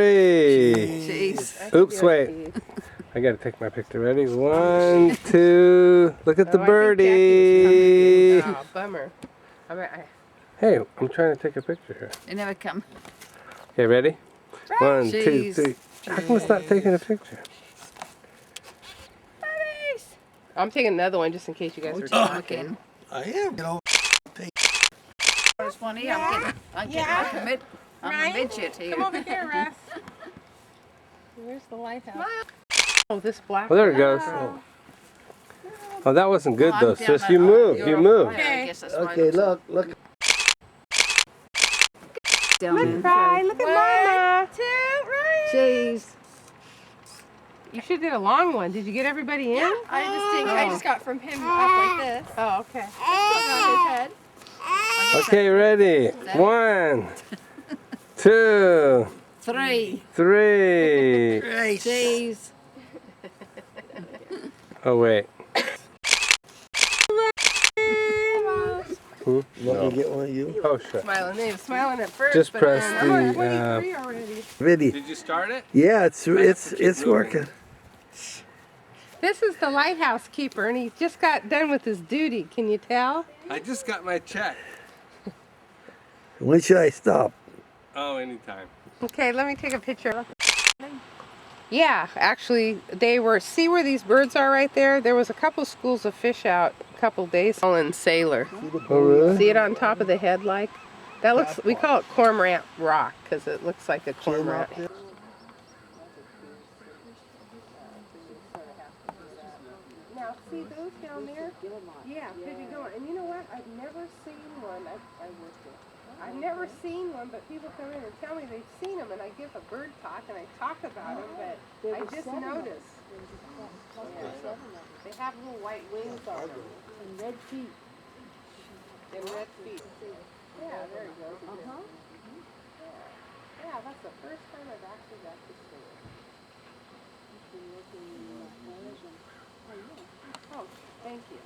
Jeez. Oops, wait. I gotta take my picture. Ready? 1, 2. Look at the birdie. Oh, bummer. Hey, I'm trying to take a picture here. They never come. Okay, ready? 1, 2, Jeez. 3. How come it's not taking a picture? I'm taking another one just in case you guys are talking. I am, It's funny. I'm getting I'm a midget here. Come over here, Russ. Where's the lighthouse? Oh, this black. Oh, there it goes. Oh, that wasn't good though, sis. You moved. You moved. Okay, look. Look, Ryan. Look at Mama. Jeez. You should have did a long one. Did you get everybody in? I just got from him up like this. Oh, okay. On his head. Okay, ready? 1, 2, 3. 3. Jeez. Oh, wait. Let me get one of you. Oh, sure. Smiling. They were smiling at first. Just but press I'm on the, 23 already. Ready? Did you start it? Yeah, it's working. This is the lighthouse keeper, and he just got done with his duty. Can you tell? I just got my check. When should I stop? Oh, anytime. Okay, let me take a picture. Yeah, actually, they were, see where these birds are right there? There was a couple schools of fish out a couple days. In Sailor. Oh, really? See it on top of the head like? That looks, we call it cormorant rock because it looks like a cormorant. Now, see those down there? Yeah, because you don't. And you know what? I've never seen one. I've never seen one, but people come in and tell me they've seen them, and I give a bird talk and I talk about them, but I just noticed. Yeah. They have little white wings on them. And red feet. And red feet. Yeah, there you go. Yeah, that's the first time I've actually got to see it. Oh, thank you.